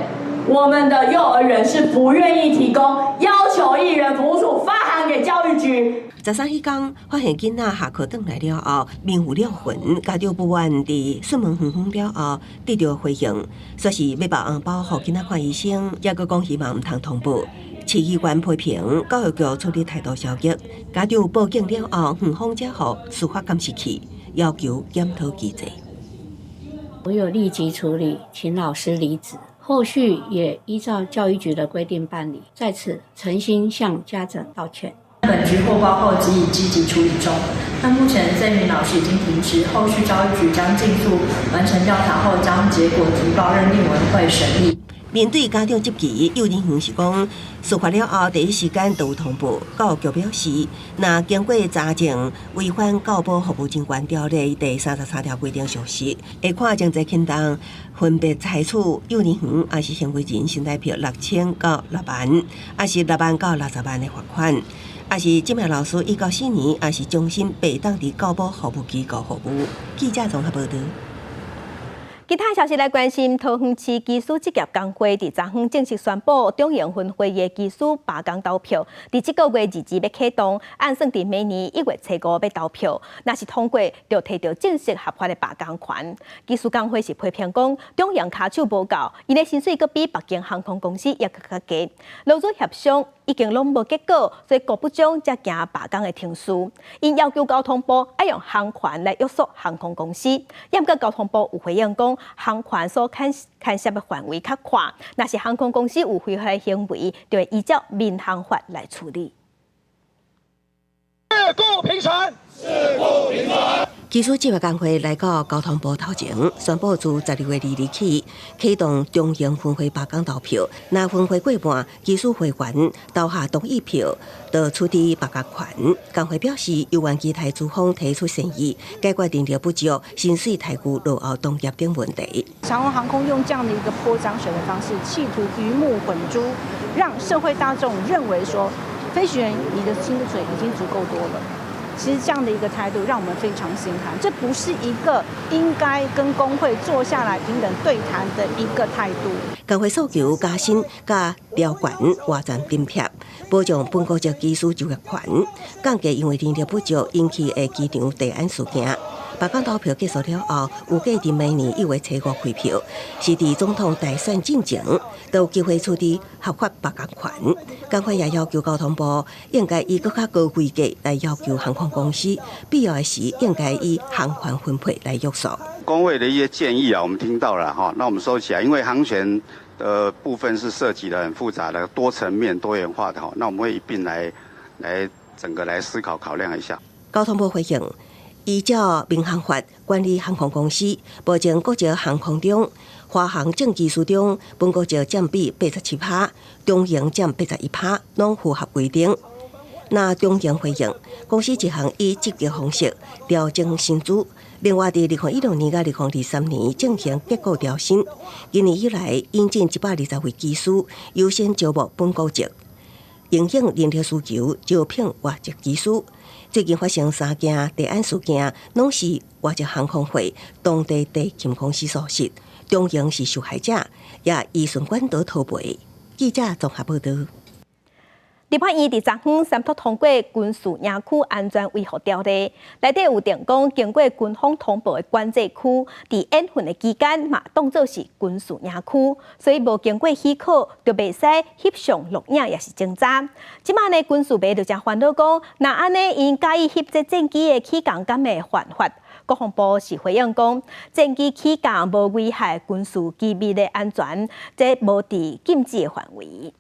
我们的幼儿园是不愿意提供，要求艺人服务处发函给教育局。13迄天发现囡仔下课转来了后，面有了痕，家长不愿伫询问远方了后，得到回应，说是要包红包互囡仔看医生，也阁讲希望唔通通报。市议员批评教育局处理态度消极，家长报警了后，远方才互司法监视器，要求检讨机制。我有立即处理，请老师离职。后续也依照教育局的规定办理，在此诚心向家长道歉。本局获报后即已积极处理中。那目前这名老师已经停职，后续教育局将尽速完成调查后，将结果提报认定委员会审议。面对家长质疑，幼儿园是讲事发了后第一时间就有通报。教育局表示，若经过查证违反教保服务人员条例第33条规定属实，会看经济轻重，分别裁处幼儿园也是行为人新台币6000到6万，也是6万到60万的罚款。也是这名老师1到4年，也是终身被当伫教保服务机构服务。记者综合报道。其他消息来关心，桃园市技师职业工会伫昨昏正式宣布，中研分会的技师罢工投票，伫这个月2日要启动，按算伫明年1月初5要投票。若是通过，就摕到正式合法的罢工权。技师工会是批评讲，中研卡手无够，因的薪水阁比北京航空公司也更加低。劳资协商已经拢无结果，所以国部长才行罢工的程序。因要求交通部要用航权来约束航空公司，不过交通部有回应讲，航权所牵涉的范围较宽，若是航空公司有违法的行为，就会依照民航法来处理。事故平权，事故平权。技术计划工会来到交通部头前，宣布自12月2日起启动中型巡回罢工投票。若巡回过半，技术会员投下同意票，就处理罢工权。工会表示，有关其台资方提出善意，解决人力不足、薪水待遇落后同业等问题。长荣航空用这样的一个泼脏水的方式，企图鱼目混珠，让社会大众认为说，飞行员你的薪水已经足够多了。其实这样的一个态度让我们非常心寒，这不是一个应该跟工会坐下来平等对谈的一个态度。工会诉求加薪、加调管、外站津贴，保障本国籍技术就业权，降低因为人力不足引起的机场地安事件。罢工投票结束了后，预计伫明年1月初5开票，是伫总统大选进前，都有机会处理合法罢工权。工会也要求交通部应该以更加高规格来要求航空公司，必要的时应该以航权分配来约束。工会的一些建议啊，我们听到了哈，那我们收起来，因为航权的部分是涉及的很复杂的、多层面、多元化的哈，那我们会一并来整个来思考考量一下。交通部回应。依照民航法管理航空公司，保证国籍航空中，华航正技术中，本国籍占比87%，中型占81%，拢符合规定。那中型回应，公司一项以积极方式调整薪资，另外，伫2016年到2023年进行结构调薪。今年以来，引进120位技师，优先招募本国籍，应人力需求，招聘外籍技师。最近发生3件地安事件，拢是外籍航空会当地地勤公司所设，中型是受害者，也依顺管道逃避。记者综合报道。立法院伫昨昏三读通过军事营区安全维护条例，内底有定讲，经过军方通报的管制区，伫演训的期间嘛当作是军事营区，所以无经过许可就袂使翕相录影，也是侦查。即摆呢，军事迷就真烦恼讲，那安尼因介意翕这战机的起降，敢会犯法？国防部是回应讲，战机起降无危害军事机密的安全，这无伫禁止的范围。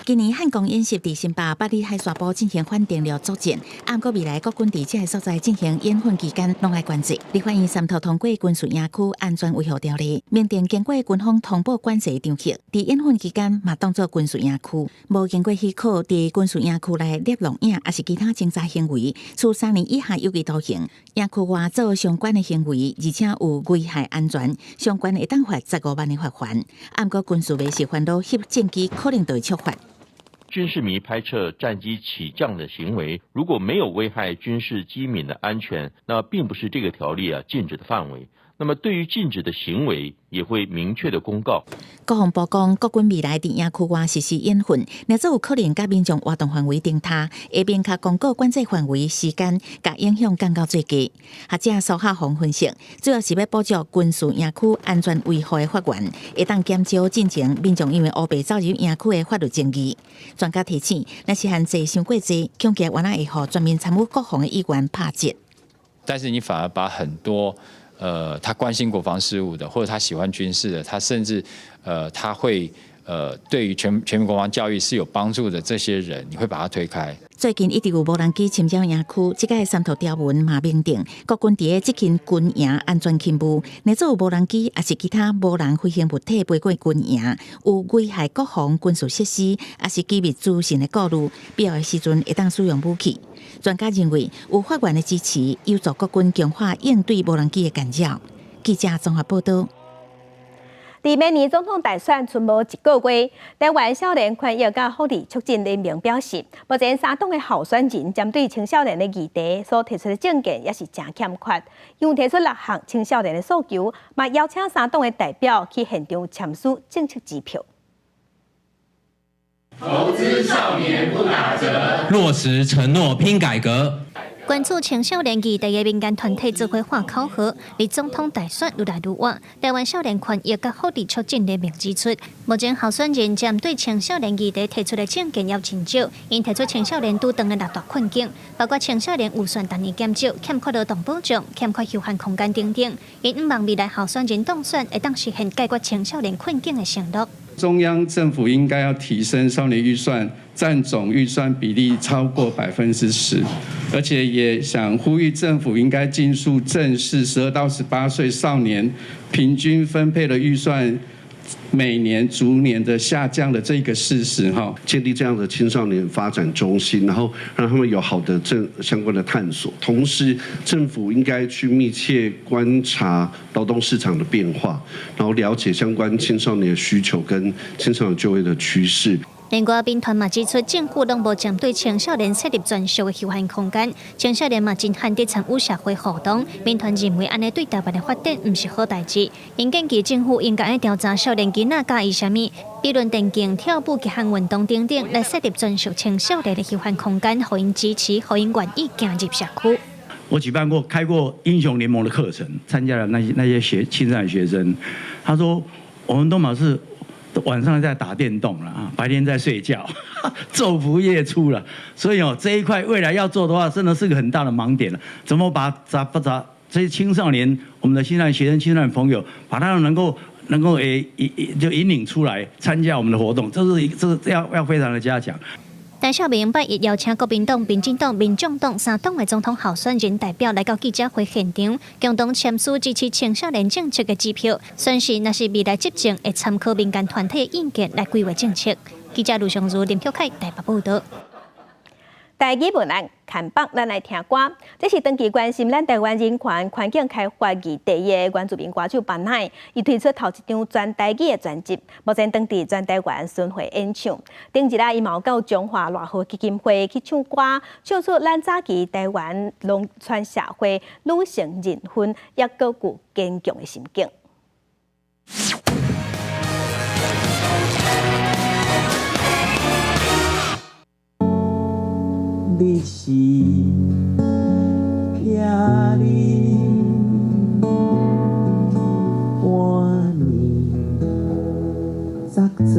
今年汉光演习伫新北8里海沙堡进行反电流作战，暗过未来各军伫这个所在进行演训期间，拢爱管制。立法院三读通过军事营区安全维护条例，明定经过军方通报管制场合，伫演训期间嘛当作军事营区，无经过许可伫军事营区内摄录影，也是其他侦查行为，处3年以下有期徒刑。营区外做相关的行为，而且有危害安全，相关会当罚15万的罚款。暗过军事迷是烦恼翕战机可能就会触发。军事迷拍摄战机起降的行为，如果没有危害军事机敏的安全，那并不是这个条例禁止的范围。那么对于禁止的行为，也会明确的公告。国防部讲，国军未来伫营区外实施演训，若做有可能甲民众活动范围定他，下面卡公告管制范围、时间，甲影响降到最低。学者苏克宏分析，主要是要补足军事营区安全维护的法源，会当减少进前民众因为乌白走入营区的法律争议。专家提醒，若是限制伤过济，恐惊原来会互专门参与国防的议员拍折。但是你反而把很多他关心国防事务的，或者他喜欢军事的，他甚至他会对于全民国防教育是有帮助的这些人，你会把他推开。最近一直有无人机侵扰营区，这个三读条文嘛明定，国军伫个执行军营安全勤务，若做有无人机，也是其他无人飞行物体飞过军营，有危害国防军事设施，也是机密资讯的顾虑，必要的时阵会当使用武器。专家认为，有法院的支持，有助国军强化应对无人机的干扰。记者综合报道。伫明年总统大选剩无1个月，台湾少年权益甲福利促进联盟表示，目前3党的候选人针对青少年的议题所提出的政见也是真欠缺。因提出6项青少年的诉求，嘛邀请3党的代表去现场签署政策支票。投资少年不打折，落实承诺拼改革。关注青少年议题的民间团体做伙化考核，离总统大选愈来愈晚。台湾少年权益甲福利促进联盟指出，目前候选人针对青少年议题提出的政见要真少，因提出青少年拄当的六大困境，包括青少年预算单年减少、欠缺劳动保障、欠缺休闲空间等等。因毋望未来候选人当选会当实现解决青少年困境的承诺。中央政府应该要提升少年预算占总预算比例超过10%，而且也想呼吁政府应该尽速正视12到18岁少年平均分配的预算每年逐年的下降的这个事实哈，建立这样的青少年发展中心，然后让他们有好的相关的探索。同时，政府应该去密切观察劳动市场的变化，然后了解相关青少年的需求跟青少年就业的趋势。另外，民团嘛指出，政府拢无针对青少年设立专属的休闲空间，青少年嘛真罕得参与社会活动。民团认为，安尼对台湾的发展唔是好代志。因建议政府应该要调查少年囡仔介意什么，比如电竞、跳舞、极限运动等等，来设立专属青少年的休闲空间，互因支持，互因愿意进入社区。我开过英雄联盟的课程，参加了那些青少年学生，他说我们都嘛是。晚上在打电动了啊，白天在睡觉，昼伏夜出了。所以这一块未来要做的话，真的是个很大的盲点了。怎么把这些青少年，我们的青少年学生、青少年朋友，把他们能够就引领出来参加我们的活动，这是要非常的加强。陈小明8月邀请国民党、民进党、民众党3党的总统候选人代表来到记者会现场，共同签署支持青少年政策的支票，宣示那是未来执政会参考民间团体的意见来规划政策。记者卢尚如、林秀凯台北报道。台语文案看榜，咱来听歌。这是长期关心咱台湾人权环境开发议题的原住民歌手班乃，伊推出头一张全台语的专辑，目前当地全台湾巡回演唱。顶一日伊嘛有到中华热河基金会去唱歌，唱出咱早期台湾农村社会女性人权也搁具坚强的心境。你是遐哩半年作做。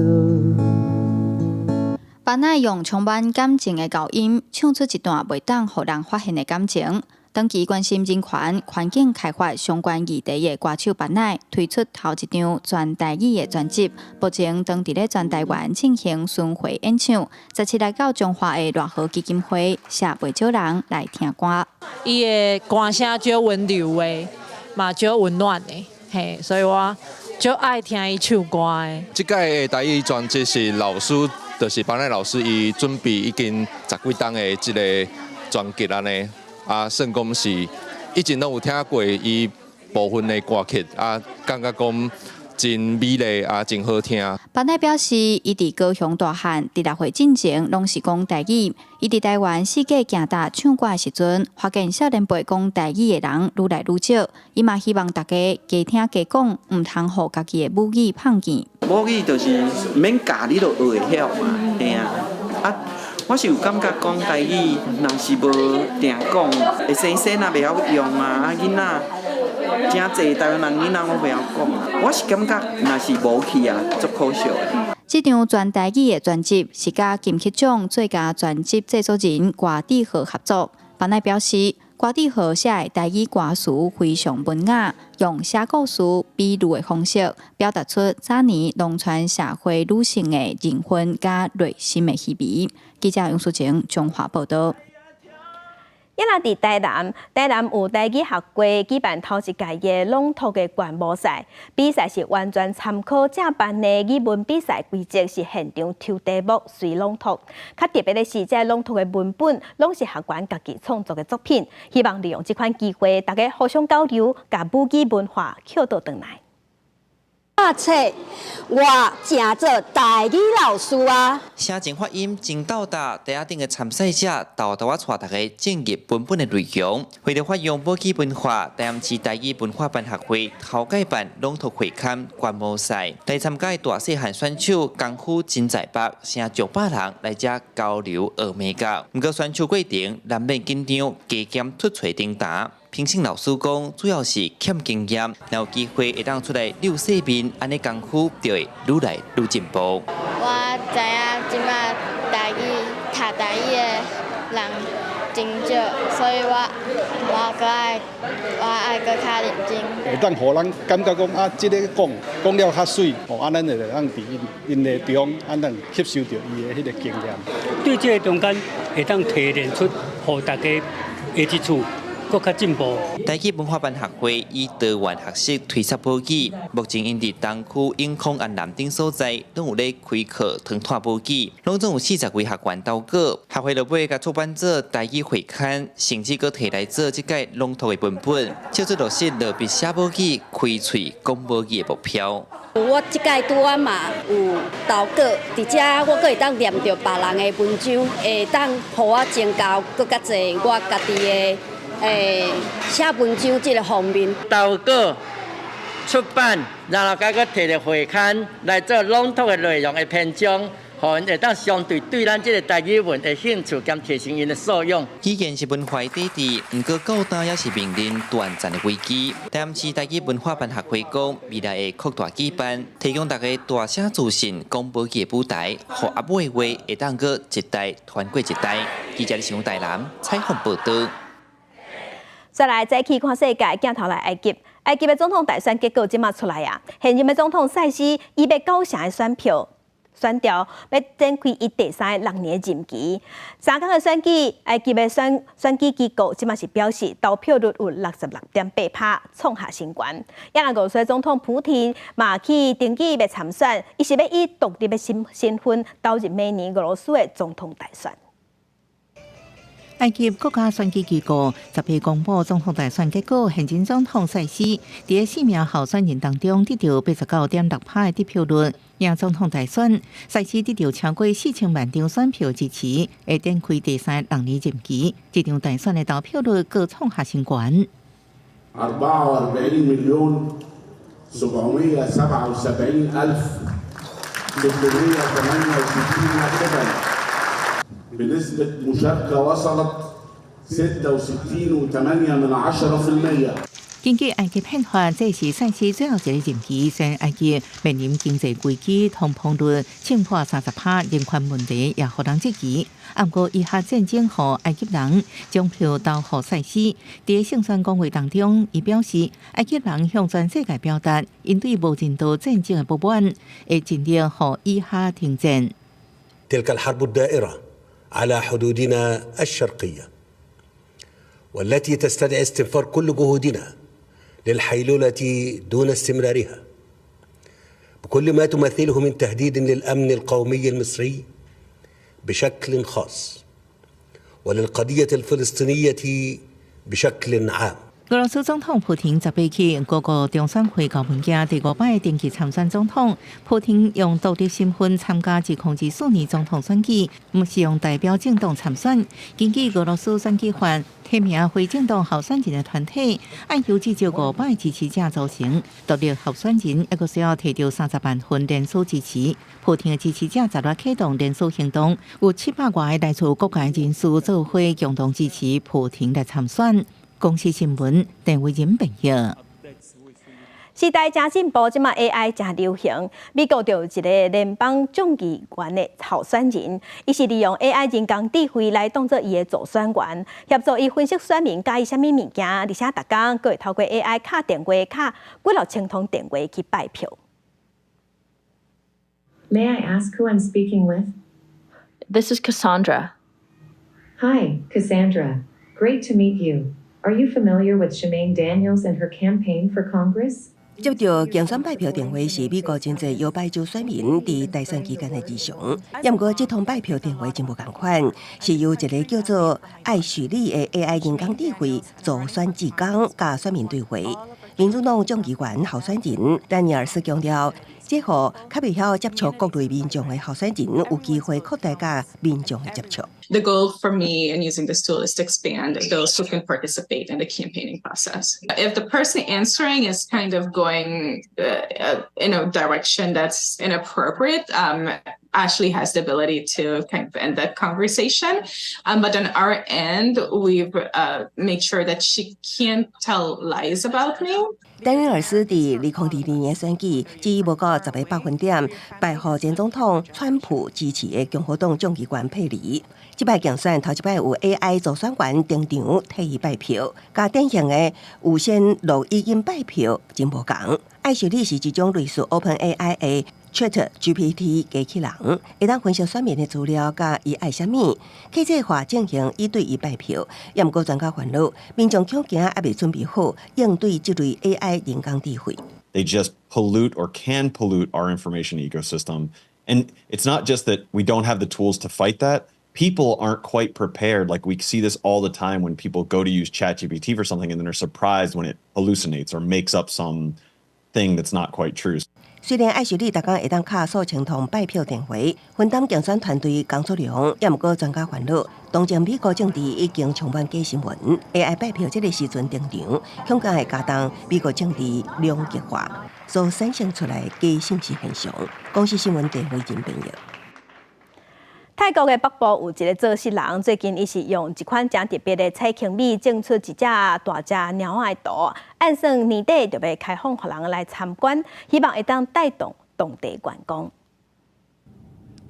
班乃用充满感情的高音，唱出一段袂当互人发现的感情。长期关心人权、环境开发相关议题的歌手班乃推出头一张全台语的专辑，目前当伫咧全台湾进行巡回演唱。17日到中华的热河基金会，写袂少人来听歌。伊的歌声足温柔的，嘛足温暖的，嘿，所以我足爱听伊唱歌的。这届的台语专辑是老师，就是班乃老师，伊准备已经10几档的这个专辑安尼。算讲是以前拢有听过伊部分的歌曲，感觉讲真美丽真好听。班乃表示，伊伫高雄大汉伫6岁进前拢是讲台语。伊伫台湾世界行踏唱歌的时阵，发现少年辈讲台语的人愈来愈少。伊嘛希望大家加听加讲，唔通互家己的母语碰见。母语就是免教，你就学会晓嘛，嘿啊。我是有感觉讲台语，若是无定讲，会生生也袂晓用啊，囡仔真侪台湾人囡仔我袂晓讲啊。我是感觉若是无去啊，足可惜的。这张全台语的专辑是甲金曲奖最佳专辑制作人瓜地和合作。班乃表示，瓜地和写的台语歌词非常文雅，用写故事、比喻的方式，表达出早年农村社会女性的人权甲内心的虚微。记者杨淑晴中华报道。也若伫台南有台语学会举办头一届的朗读的观摩赛，比赛是完全参考正版的语文比赛规则，是现场抽题目随朗读。较特别的是，这朗读的文本拢是学员家己创作的作品，希望利用这款机会，大家互相交流，把母语文化捡倒转来。我正做台语老师啊！声情发音真斗大，台下顶的参赛者豆豆啊，带大家进入本本的内容。为了发扬母语文化，台南市台语文化办学会头届办朗读会刊观摩赛，来参加大细汉选手功夫真在北，成900人来遮交流学美甲。不过选手过程难免紧张，加减突锤顶打。评审老师讲，主要是欠经验，有机会会当出来溜细面，安尼功夫就会愈来愈进步。我知影即摆台语读台语的人真少，所以我爱搁较认真。会当互人感觉讲啊，即个讲了较水，咱就当伫因的中，咱吸收到伊的迄个经验。对这个中间会当提炼出，互大家会接触。更加进步。台语文化办学会以台湾学习推测母语，目前因伫东区永康安南等所在，拢有咧开课传拓母语，拢总有40位学员投稿。学会落尾甲出版做台语会刊，甚至阁摕来做即届朗读的文本，叫做落实落笔写母语、开喙讲母语的目标。我即届拄啊嘛有投稿，而且我阁会当念着别人的文章，会当互我增加更加侪我家己的。写文章这个方面，投稿出版，然后再个摕着会刊来做朗读的内容的篇章，互因会当相对对咱这个台语文的兴趣，兼提升因的素养。语言是文化的底底，不过高大也是面临短暂的危机。台南市台语文化办学会讲，未来会扩大举办，提供大家大声自信讲母语的舞台，互阿母的话会当个一代传过一代。记者李想台南采访报道。再来，再去看世界，镜头来埃及。埃及的总统大选结果即马出来啊！现任的总统塞西以9成的选票选调，要展开伊第6年的任期。3天的选举，埃及的选举机构即马是表示投票率有66.8%，创下新高。也让俄罗斯总统普丁嘛去登记要参选，伊是要以独立的身份投入明年俄罗斯的总统大选。埃及国家选举机构10日公布总统大选结果，现任总统塞西伫4名候选人当中得到89.6%的得票率，赢总统大选。塞西得到超过4000万张选票支持，会展开第6年任期。这场大选的投票率各创下新高。بنسبة مشاركة وصلت 66.8%。根据埃及宪法，这是塞西最后一个任期，虽然埃及面临经济危机、通膨率冲破30%，人权问题也互人质疑。不过，以下战争后，埃及人将票投给塞西。在胜选讲话当中，伊表示，埃及人向全世界表达因对无人道战争的不满，会尽力互以下停战。على حدودنا الشرقية والتي تستدعي استنفار كل جهودنا للحيلولة دون استمرارها بكل ما تمثله من تهديد للأمن القومي المصري بشكل خاص وللقضية الفلسطينية بشكل عام。俄罗斯总统普廷10日起，各个中选会交文件第5摆登记参选总统。普廷用独立身份参加2024年总统选举，不是用代表政党参选。根据俄罗斯选举法，提名非政党候选人的团体，按由至少5摆支持者组成。独立候选人还需要摕到30万份联署支持。普廷的支持者10日启动联署行动，有700外来自各界人士做伙共同支持普廷来参选。公司新闻，陈伟仁报道。时代真进步，即马 AI 真流行。美国就有一个联邦众议员的候选人，伊是利用 AI 人工智慧来当作伊的助选员，协助伊分析选民介意啥物物件，而且逐工佫会透过 AI 敲电话、敲几落千通电话去拜票。May I ask who I'm speaking with? This is Cassandra. Hi, Cassandra. Great to meet you. Are you familiar with Shemaine Daniels and her campaign for Congress? 接到竞选拜票电话是美国真侪摇摆州选民伫大选期间的日常。不过，这通拜票电话真无共款，是由一个叫做艾许利的 AI 人工智慧助选志工甲选民对话。民主党众议员候选人丹尼尔斯强调，这项较未晓接触各类民众的候选人有机会扩大甲民众的接触。The goal for me in using this tool is to expand those who can participate in the campaigning process. If the person answering is kind of going in a direction that's inappropriate, Ashley has the ability to kind of end that conversation. But on our end, we've made sure that she can't tell lies about me. 丹尼尔斯伫2022年选举只无过10%败获前总统川普支持的共和党众议员佩里。这摆竞选头一摆有 AI 做选员登场替伊拜票，甲典型的有线录音拜票真无共。艾雪莉是一种类似 OpenAI 的 ChatGPT 机器人，会当分析选民的资料，甲伊爱啥物，客制化进行伊对伊拜票。也毋过专家烦恼，民众恐惊还未准备好应对这类 AI 人工智慧。They just pollute or can pollute our information ecosystem, and it's not just that we don't have the tools to fight that. People aren't quite prepared. Like we see this all the time when people go to use ChatGPT for something and then are surprised when it hallucinates or makes up some thing that's not quite true. 虽然艾雪莉逐工会当卡数千通拜票电话，分担竞选团队工作量，也毋过专家烦恼，当前美国政治已经充满假新闻 ，AI 拜票这个时阵登场，恐惊会加重美国政治两极化所产生出来假信息现象。公司新闻电话真朋友。泰国的北部有一个做事人，最近伊是用一款真特别的彩青米种出一只大只猫仔的图，按算年底就要开放，互人来参观，希望会当带动当地观光。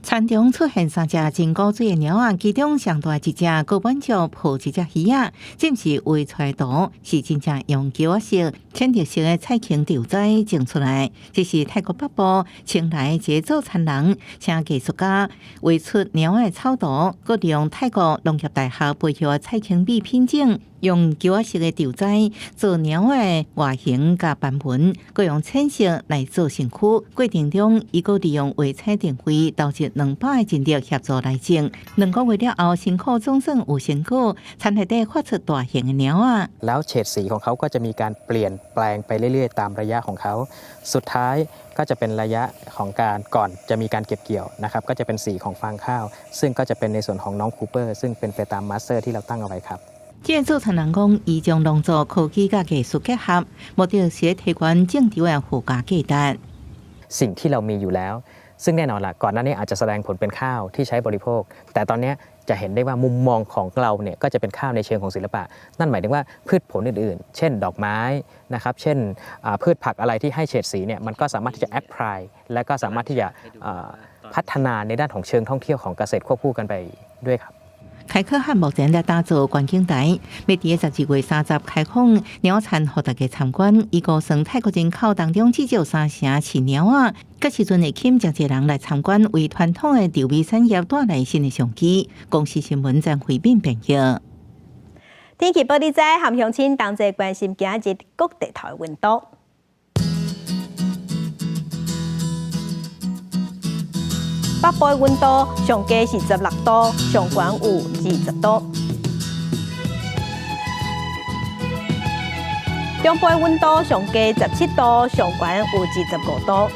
田中出现3只真古锥的猫仔，其中上大一只高板脚抱一只鱼仔，这毋是画出来图，是真正用胶色、浅绿色的彩青豆仔种出来。这是泰国北部清莱一个做田人，请艺术家画出猫仔的草图，佮利用泰国农业大学背后的彩青米品种。用胶色的豆仔做猫的外形甲斑纹，佮用浅色来做身躯。过程中，伊佮利用画彩电绘导致200个人力协助来种。2个月了后，辛苦总算有成果，田内底发出大型的猫仔。แล้วเฉดสีของเขาก็จะมีการเปลี่ยนแปลงไปเรื่อยๆตามระยะของเขาสุดท้ายก็จะเป็นระยะของการก่อนจะมีการเก็บเกี่ยวนะครับก็จะเป็นสีของฟางข้าวซึ่งก็จะเป็นในส่วนของน้องคูเปอร์ซึ่งเป็นไปตามมาสเตอร์ที่เราตั้งเอาไว้ครับ这个做田人讲，伊将农作科技甲技术结合，目的是提高种植的附加价值。สิ่งที่เรามีอยู่แล้วซึ่งแน่นอนล่ะก่อนหน้านี้อาจจะแสดงผลเป็นข้าวที่ใช้บริโภคแต่ตอนนี้จะเห็นได้ว่ามุมมองของเราเนี่ยก็จะเป็นข้าวในเชิงของศิลปะนั่นหมายถึงว่าพืชผลอื่นๆเช่นดอกไม้นะครับเช่นพืชผักอะไรที่ให้เฉดสีเนี่ยมันก็สามารถที่จะแอพพลายและก็สามารถที่จะพัฒนาในด้านของเชิงท่องเที่ยวของเกษตรควบคู่กันไปด้วยครับ凯可汉目前在打造观景台，要伫12月30开放鸟餐，互大家参观。伊估算泰国人口当中至少3成饲鸟仔，到时阵会吸引真侪人来参观，为传统的稻米产业带来新的商机。公司新闻将回应朋友。天气报你知，含乡亲同齐关心今日各地头的温度。北部的温度上低是16度，上悬有20度。中部的温度上低17度，上悬有25度。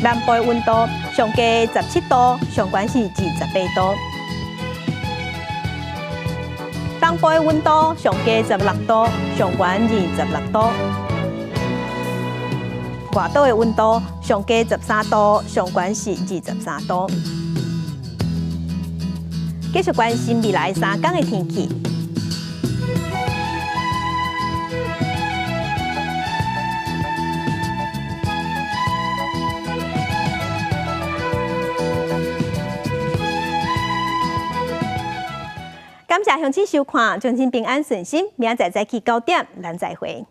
南部的温度上低17度，上悬是28度。东部的温度上低16度，上悬26度。外岛的温度上低13度，上悬是23度。继续关心未来3天的天气。感谢乡亲收看，祝您平安顺心，明仔载起9点，咱再会。